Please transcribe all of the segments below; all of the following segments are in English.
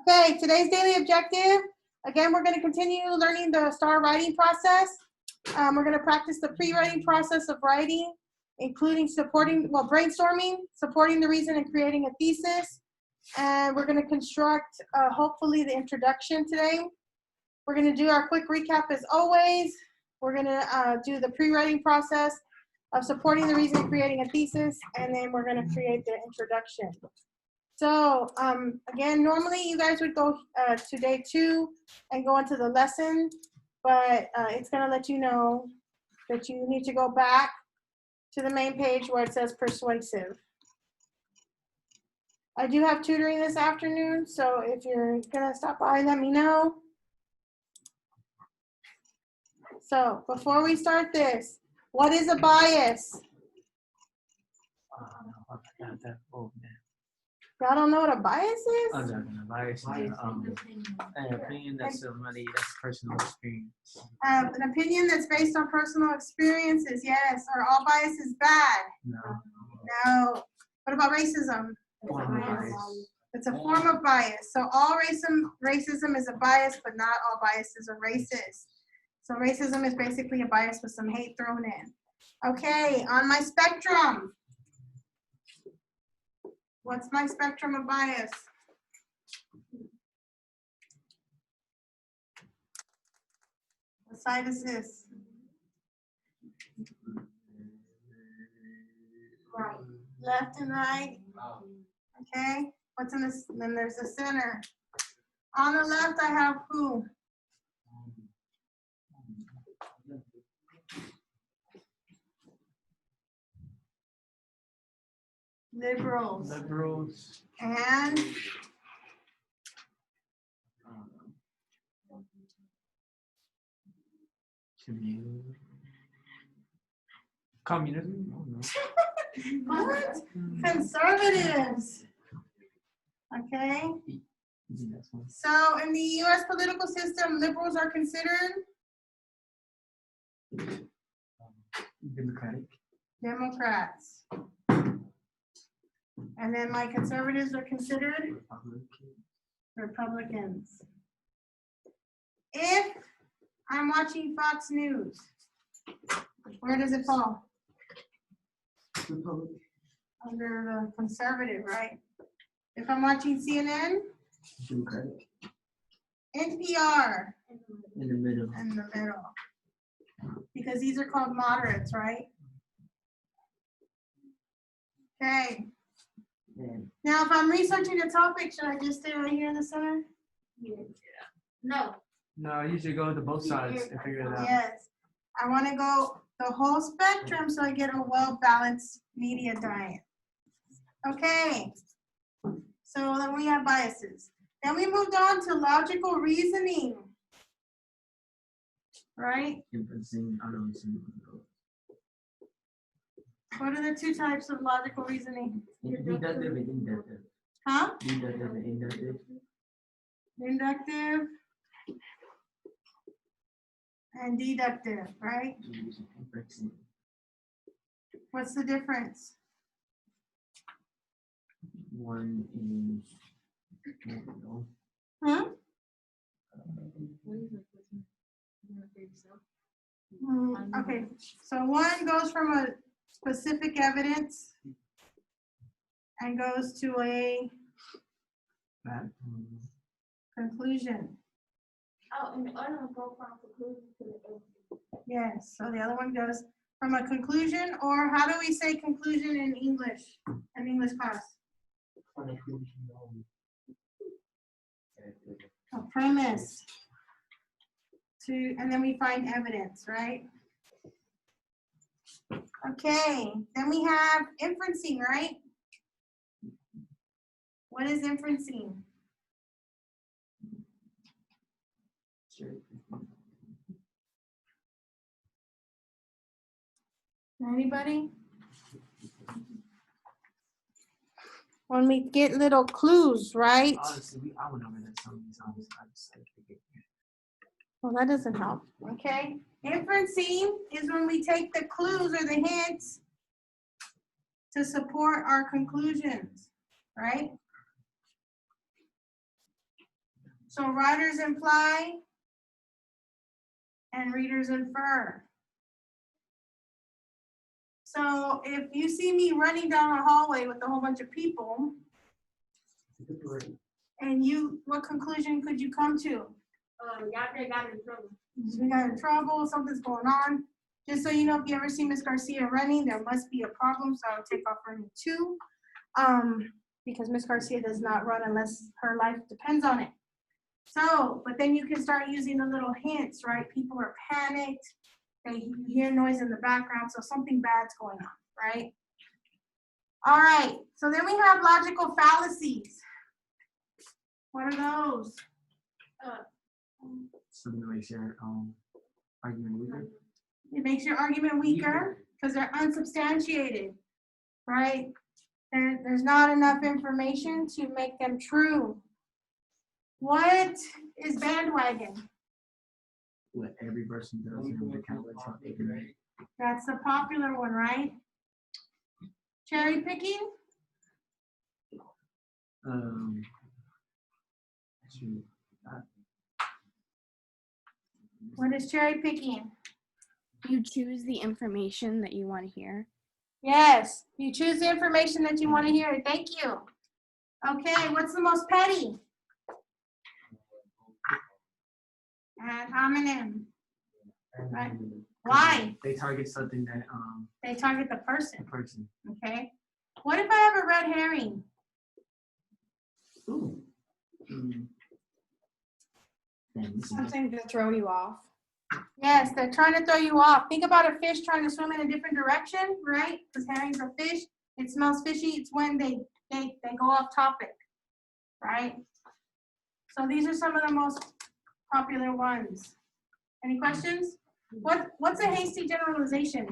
Okay, today's daily objective. Again, we're going to continue learning the STAR writing process. We're going to practice the pre-writing process of writing, including brainstorming, supporting the reason, and creating a thesis. And we're going to construct, hopefully, the introduction today. We're going to do our quick recap as always. We're going to do the pre-writing process of supporting the reason, creating a thesis, and then we're going to create the introduction. So again, normally you guys would go to day 2 and go into the lesson, but it's going to let you know that you need to go back to the main page where it says persuasive. I do have tutoring this afternoon, so if you're going to stop by, let me know. So before we start this, what is a bias? Y'all don't know what a bias is? Oh, no, bias is an opinion that's personal experience. An opinion that's based on personal experiences, yes. Are all biases bad? No. No. What about racism? It's a form of bias. So all racism is a bias, but not all biases are racist. So racism is basically a bias with some hate thrown in. Okay, on my spectrum. What's my spectrum of bias? What side is this? Right. Left and right. Okay. What's in this? Then there's the center. On the left, I have who? Liberals. And Communism? what? Conservatives. Okay. So in the U.S. political system, liberals are considered Democrats. And then my conservatives are considered Republicans. If I'm watching Fox News, where does it fall? Republican. Under the conservative, right? If I'm watching CNN, Democratic. NPR. In the middle. In the middle. Because these are called moderates, right? Okay. Yeah. Now, if I'm researching a topic, should I just stay right here in the center? Yeah. No. No, I usually go to both sides and figure it out. Yes. I want to go the whole spectrum so I get a well-balanced media diet. Okay. So then we have biases. Then we moved on to logical reasoning. Right? Inferencing, What are the two types of logical reasoning? Deductive and inductive. Huh? Deductive and inductive. Inductive and deductive, right? What's the difference? One is Huh? Okay, so one goes from a specific evidence and goes to a conclusion. Oh, and the other one goes from conclusion to the end. Yes, so the other one goes from a conclusion, or how do we say conclusion in English class? A premise. And then we find evidence, right? Okay, then we have inferencing, right? What is inferencing? Anybody? When we get little clues, right? Honestly, I would know that some of these Well, that doesn't help. Okay. Inferencing is when we take the clues or the hints to support our conclusions, right? So writers imply and readers infer. So if you see me running down a hallway with a whole bunch of people, and what conclusion could you come to? Y'all got in trouble. We got in trouble, something's going on. Just so you know, if you ever see Miss Garcia running, there must be a problem, so I'll take off running too. Because Miss Garcia does not run unless her life depends on it. So, but then you can start using the little hints, right? People are panicked, they hear noise in the background, so something bad's going on, right? All right, so then we have logical fallacies. What are those? Something that makes your argument weaker. It makes your argument weaker because they're unsubstantiated, right? There's not enough information to make them true. What is bandwagon? What every person does and the kind of something. That's the popular one, right? Cherry picking? Shoot. What is cherry picking? You choose the information that you want to hear. Yes, you choose the information that you want to hear. Thank you. Okay, what's the most petty? Ad hominem. Right. Why? They target something that They target the the person. person. Okay. What if I have a red herring? Ooh. Something to throw you off. Yes, they're trying to throw you off. Think about a fish trying to swim in a different direction, right? Because herrings are fish. It smells fishy. It's when they go off topic, right? So these are some of the most popular ones. Any questions? What's a hasty generalization?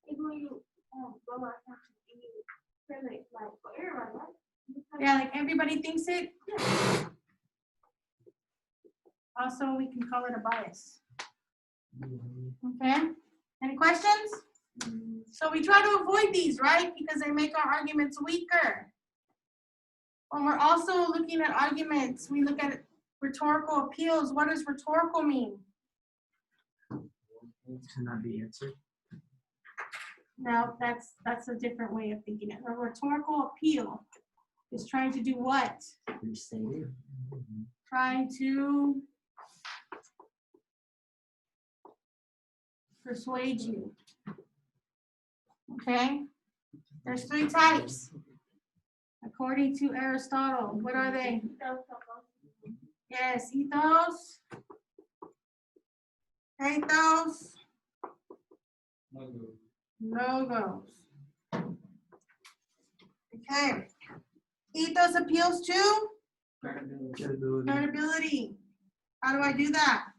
It's when you go out and you say it like for everybody, right? Yeah, like everybody thinks it. Also, we can call it a bias. Okay, any questions? So we try to avoid these, right? Because they make our arguments weaker. When we're also looking at arguments, we look at rhetorical appeals. What does rhetorical mean? To not be answered. No, that's a different way of thinking it. A rhetorical appeal is trying to do what? Restated. Trying to persuade you. Okay? There's 3 types. According to Aristotle, what are they? Yes, ethos, pathos, logos. Okay. Ethos appeals to credibility. How do I do that?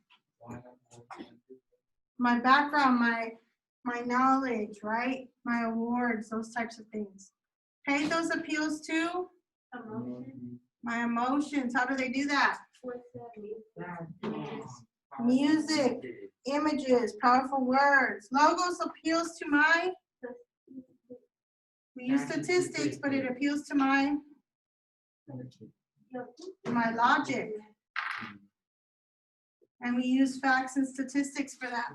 My background, my knowledge, right? My awards, those types of things. Pathos appeals to my emotions. How do they do that? Music, images, powerful words. Logos appeals to we use statistics, but it appeals to my logic. And we use facts and statistics for that.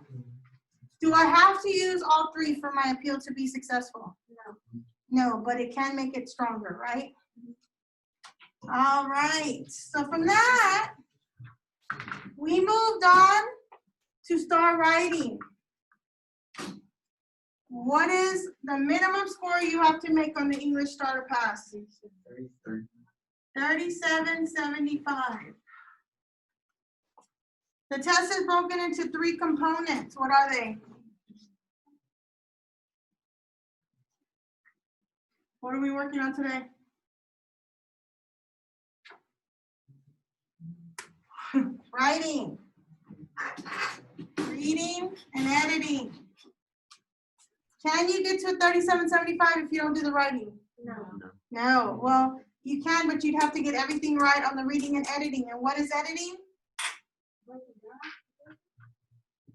Do I have to use all 3 for my appeal to be successful? No, but it can make it stronger, right? All right, so from that, we moved on to start writing. What is the minimum score you have to make on the English starter pass? 37.75. The test is broken into 3 components. What are they? What are we working on today? Writing, reading, and editing. Can you get to a 37.75 if you don't do the writing? No. Well, you can, but you'd have to get everything right on the reading and editing. And what is editing?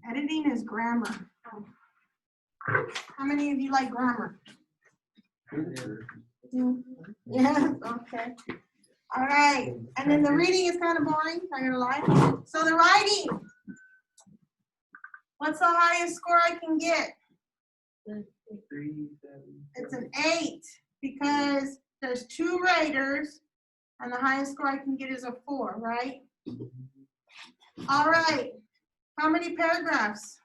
Editing is grammar. How many of you like grammar? Yeah, okay. All right, and then the reading is kind of boring, not gonna lie. So the writing, what's the highest score I can get? 3, 7. It's an 8 because there's 2 writers and the highest score I can get is a 4, right? All right, how many paragraphs?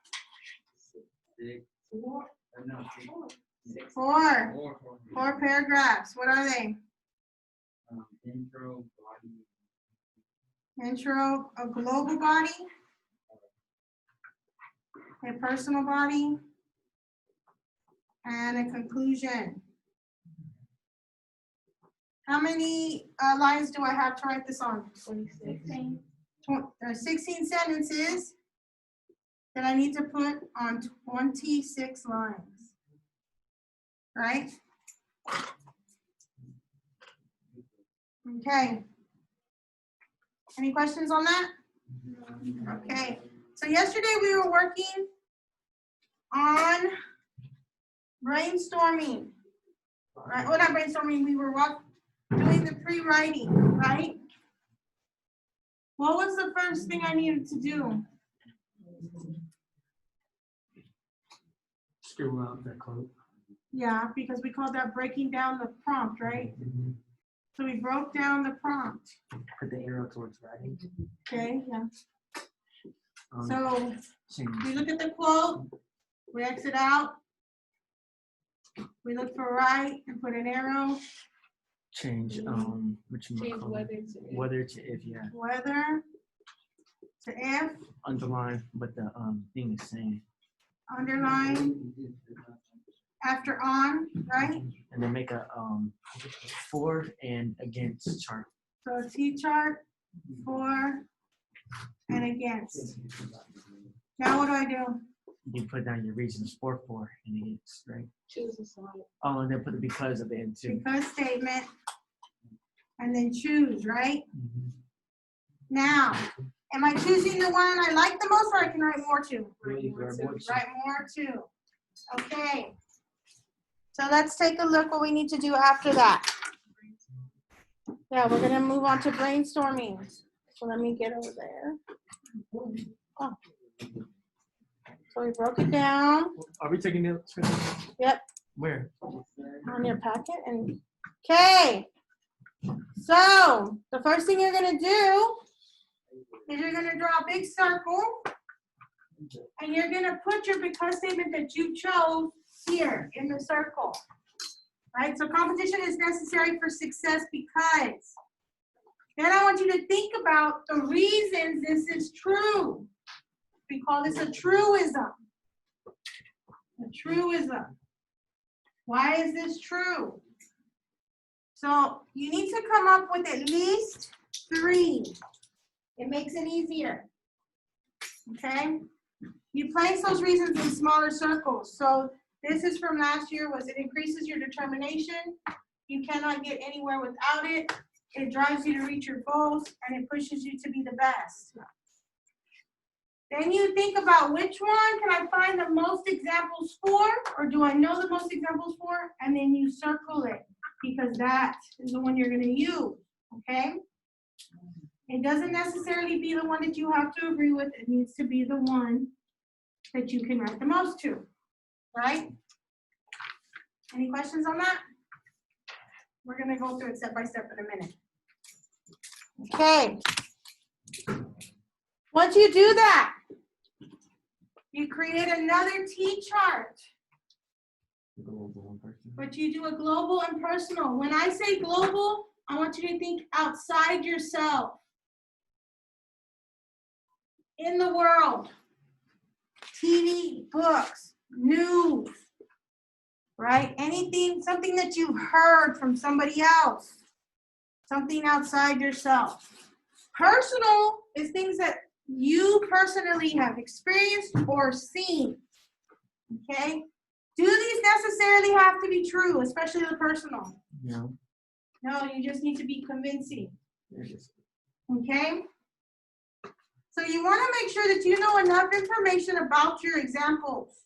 6. 4. No, 6. 4. 4 paragraphs. What are they? Intro, body. Intro, a global body, a personal body, and a conclusion. How many lines do I have to write this on? 16. There are 16 sentences that I need to put on 26 lines, right? Okay. Any questions on that? Okay. So yesterday we were working on brainstorming, right? Well, not brainstorming, we were doing the pre-writing, right? What was the first thing I needed to do? Screw out that quote. Yeah, because we called that breaking down the prompt, right? So we broke down the prompt. Put the arrow towards writing. Okay, yeah. Um, So change. we look at the quote, we exit out, we look for right and put an arrow, Change. Which Change whether to if. whether to if, yeah. whether to if, Underline what the thing is saying. underline, after on, right? And then make a for and against chart. So a T chart, for, and against. Now what do? You put down your reasons for and against, right? Choose a side. Oh, and then put the because of the end too. Because statement, and then choose, right? Mhm. Now, am I choosing the one I like the most, or I can write more to? Really, more to. Write more to. Okay. So let's take a look what we need to do after that. Yeah, we're gonna move on to brainstorming. So let me get over there. Oh. So we broke it down. Are we taking notes? Yep. Where? On your packet and okay. So the first thing you're gonna do is you're gonna draw a big circle and you're gonna put your because statement that you chose here in the circle. Right? So competition is necessary for success because. Then I want you to think about the reasons this is true. We call this a truism. A truism. Why is this true? So you need to come up with at least 3. It makes it easier. Okay? You place those reasons in smaller circles. So this is from last year, was it increases your determination. You cannot get anywhere without it. It drives you to reach your goals and it pushes you to be the best. Then you think about which one can I find the most examples for, or do I know the most examples for? And then you circle it because that is the one you're going to use, okay? It doesn't necessarily be the one that you have to agree with. It needs to be the one that you can write the most to, right? Any questions on that? We're going to go through it step by step in a minute. Okay. Once you do that, you create another T-chart. Global and personal. But you do a global and personal. When I say global, I want you to think outside yourself. In the world. TV, books, news, right? Anything, something that you've heard from somebody else. Something outside yourself. Personal is things that you personally have experienced or seen. Okay? Do these necessarily have to be true, especially the personal? No. No, you just need to be convincing. There it is. Okay? So you want to make sure that you know enough information about your examples.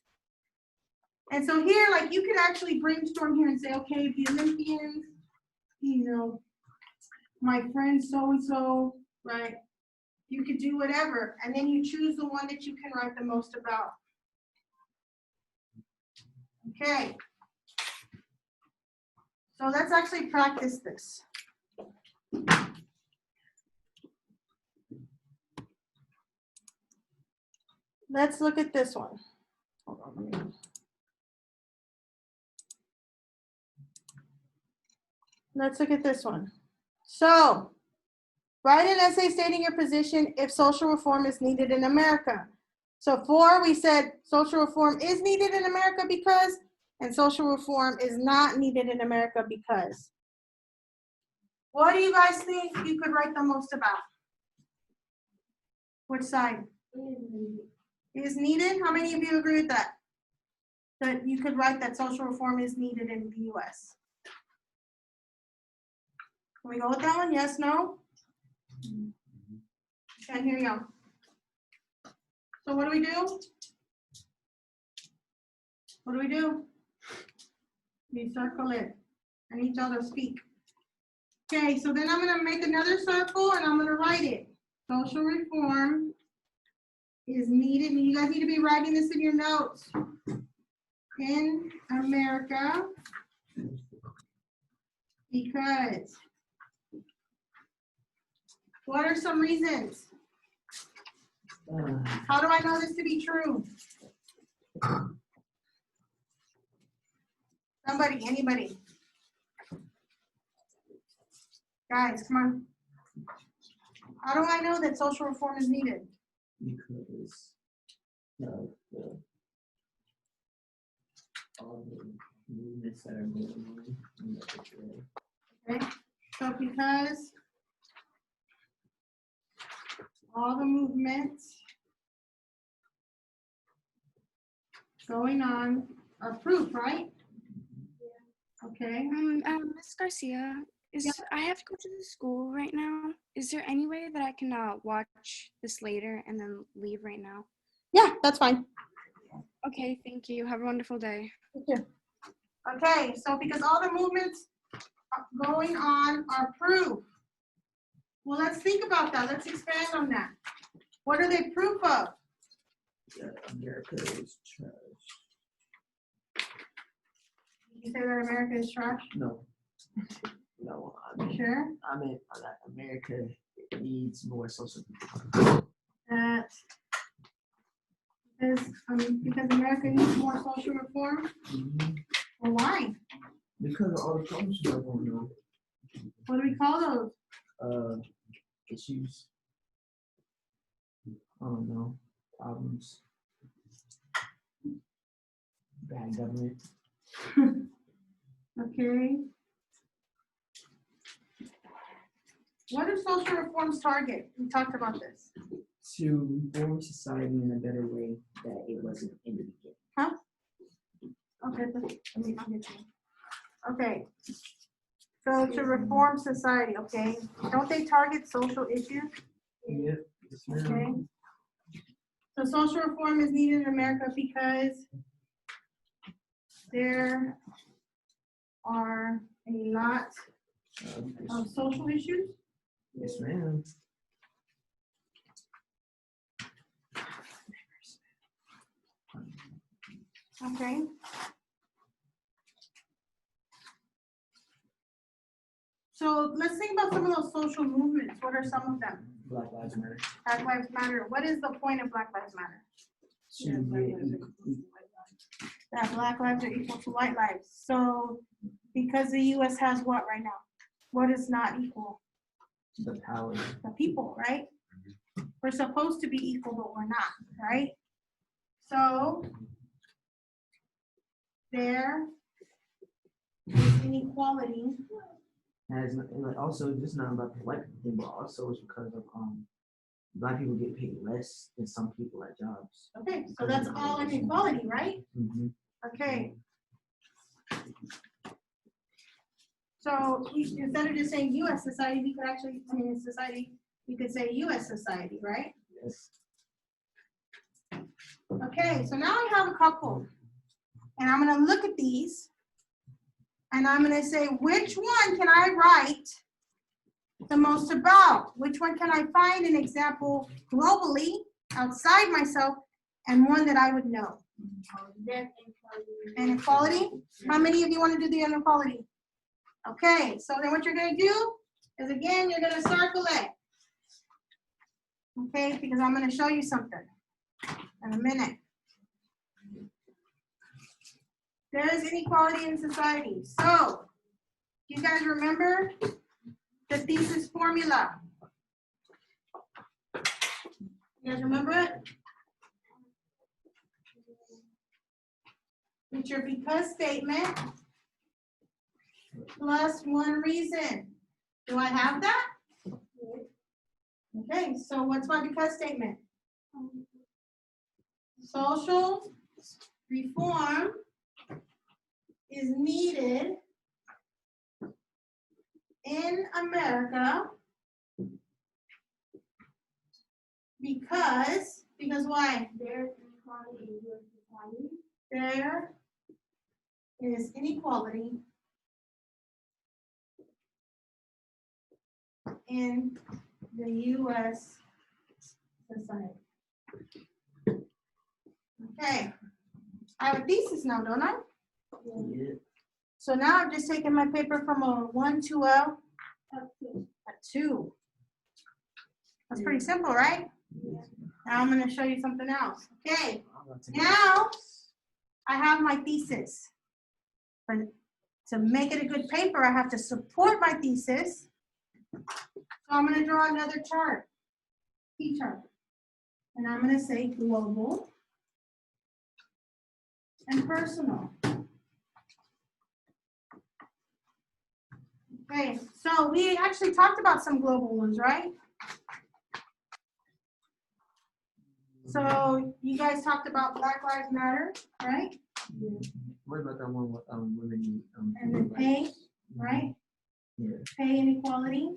And so here, like, you could actually brainstorm here and say, okay, the Olympians, you know, my friend so-and-so, right? You could do whatever, and then you choose the one that you can write the most about. Okay. So let's actually practice this. Let's look at this one. Hold on a minute. Let's look at this one. So, write an essay stating your position if social reform is needed in America. So 4, we said social reform is needed in America because, and social reform is not needed in America because. What do you guys think you could write the most about? Which side? Is needed? How many of you agree with that? That you could write that social reform is needed in the US? Can we go with that one? Yes, no? Can't hear you. So what do we do? What do we do? We circle it. I need y'all to speak. Okay, so then I'm going to make another circle and I'm going to write it. Social reform is needed. You guys need to be writing this in your notes. In America, because. What are some reasons? How do I know this to be true? Somebody, anybody? Guys, come on. How do I know that social reform is needed? Because all the movements that are going on. Okay, so because all the movements going on are proof, right? Okay. Miss Garcia, I have to go to the school right now. Is there any way that I can watch this later and then leave right now? Yeah, that's fine. Okay, thank you. Have a wonderful day. Thank you. Okay, so because all the movements going on are proof. Well, let's think about that. Let's expand on that. What are they proof of? That America is trash. Did you say that America is trash? No. No, I mean, Sure. I mean that America needs more social. That because America needs more social reform? Well, why? Because of all the problems that are going on. What do we call those? Issues. I don't know. Problems. Bad government. Okay. What do social reforms target? We talked about this. To reform society in a better way that it wasn't in the beginning. Huh? Okay, let me get you. Okay. So to reform society, okay. Don't they target social issues? Yeah. Okay. So social reform is needed in America because there are a lot of social issues. Yes, ma'am. Okay. So let's think about some of those social movements. What are some of them? Black Lives Matter. Black Lives Matter. What is the point of Black Lives Matter? That Black lives are equal to white lives. So because the US has what right now? What is not equal? The power. The people, right? We're supposed to be equal, but we're not, right? So there is inequality. And also, just not about the white people, but also it's because of Black people get paid less than some people at jobs. Okay, so that's all inequality, right? Mm-hmm. Okay. So instead of just saying US society, we could actually, society, we could say US society, right? Yes. Okay, so now I have a couple. And I'm gonna look at these. And I'm gonna say, which one can I write the most about? Which one can I find an example globally, outside myself, and one that I would know? Inequality. How many of you want to do the inequality? Okay, so then what you're going to do is, again, you're going to circle it. Okay, because I'm going to show you something in a minute. There is inequality in society. So, you guys remember the thesis formula? You guys remember it? It's your because statement plus one reason. Do I have that? Okay, so what's my because statement? Social reform is needed in America because why? There's inequality in your society. There is inequality in the U.S. society. Okay, I have a thesis now, don't I? Yeah. So now I'm just taking my paper from a 1 to a 2. That's pretty simple, right? Now I'm going to show you something else. Okay, now I have my thesis. But to make it a good paper, I have to support my thesis. So I'm going to draw another chart, T-chart. And I'm going to say global and personal. Okay, so we actually talked about some global ones, right? So you guys talked about Black Lives Matter, right? What about that one with women? And then pay, right? Yeah. Pay inequality.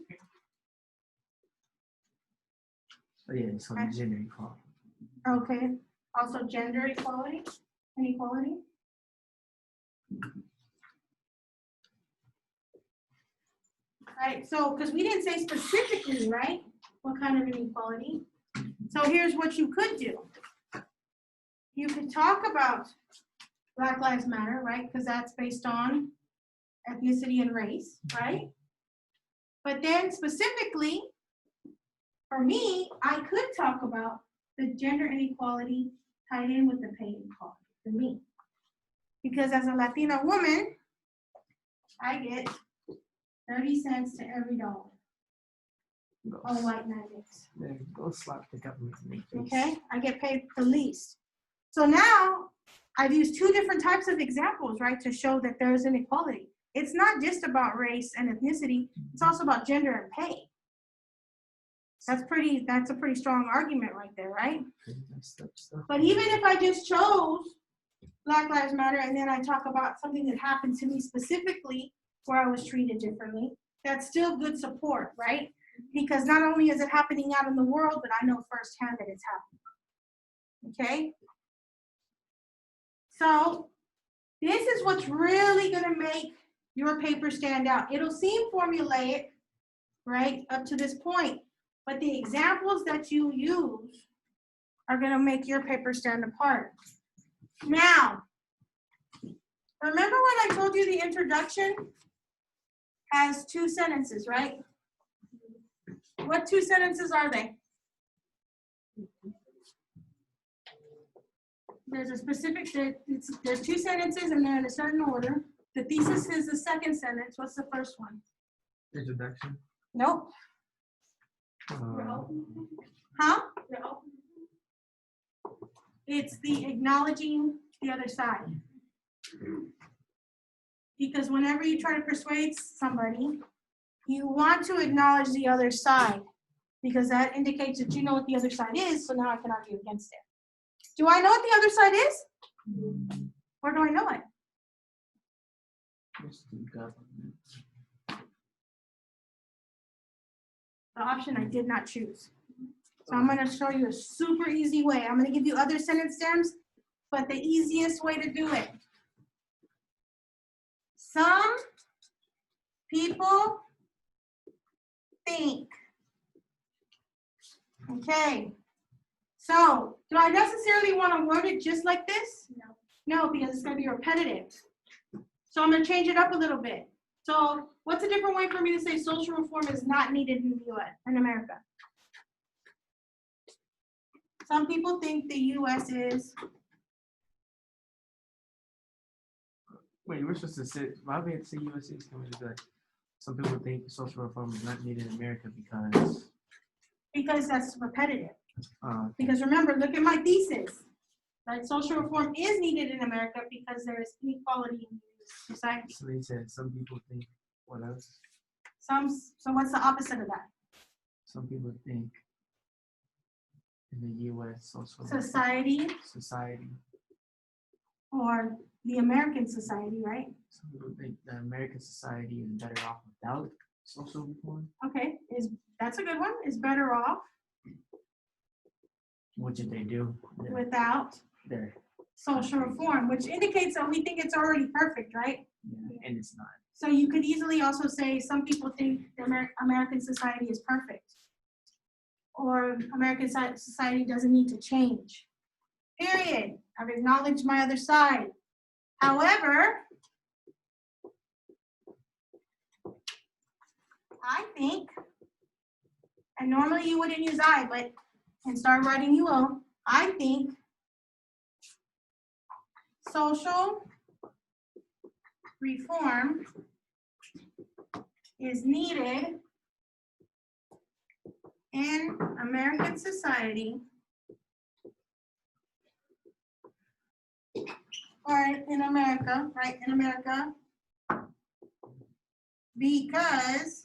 Oh yeah, so gender equality. Okay, also gender equality, inequality. Right, so because we didn't say specifically, right, what kind of inequality. So here's what you could do. You could talk about Black Lives Matter, right, because that's based on ethnicity and race, right? But then specifically, for me, I could talk about the gender inequality tied in with the pay inequality for me. Because as a Latina woman, I get 30 cents to every dollar. A white man gets. Go slap the government. Okay, I get paid the least. So now I've used 2 different types of examples, right, to show that there's inequality. It's not just about race and ethnicity, it's also about gender and pay. That's a pretty strong argument right there, right? But even if I just chose Black Lives Matter and then I talk about something that happened to me specifically where I was treated differently, that's still good support, right? Because not only is it happening out in the world, but I know firsthand that it's happening. Okay? So this is what's really going to make your paper stand out. It'll seem formulaic, right, up to this point, but the examples that you use are going to make your paper stand apart. Now, remember when I told you the introduction has 2 sentences, right? What 2 sentences are they? There's a specific, there's 2 sentences and they're in a certain order. The thesis is the second sentence. What's the first one? Introduction. Nope. Huh? It's the acknowledging the other side. Because whenever you try to persuade somebody, you want to acknowledge the other side because that indicates that you know what the other side is, so now I can argue against it. Do I know what the other side is? Or do I know it? The option I did not choose. So I'm going to show you a super easy way. I'm going to give you other sentence stems, but the easiest way to do it. Some people think. Okay. So, do I necessarily want to word it just like this? No, because it's going to be repetitive. So I'm going to change it up a little bit. So what's a different way for me to say social reform is not needed in the U.S., in America? Some people think the U.S. is, Wait, we're supposed to say, why would we say USA is coming to be like, some people think social reform is not needed in America because that's repetitive. uh, Because remember, look at my thesis. Right? Social reform is needed in America because there is inequality in society. so they said some people think, what else? So what's the opposite of that? Some people think in the U.S. social Society society. or the American society, right? Some people think the American society is better off without social reform. Okay, that's a good one. Is better off What did they do? without There. social reform, which indicates that we think it's already perfect, right? Yeah, and it's not. So you could easily also say some people think the American society is perfect, or American society doesn't need to change. Period. I've acknowledged my other side. However, I think, and normally you wouldn't use I, but in Start Writing you will, I think social reform is needed in American society or in America, right, in America, because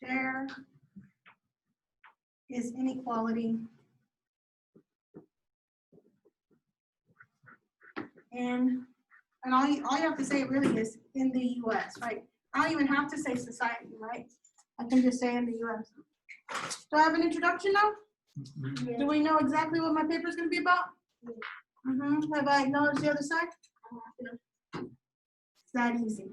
there is inequality and all you have to say really is in the U.S., right? I don't even have to say society, right? I can just say in the U.S. Do I have an introduction now? Mhm. Do we know exactly what my paper is going to be about? Have I acknowledged the other side? It's that easy.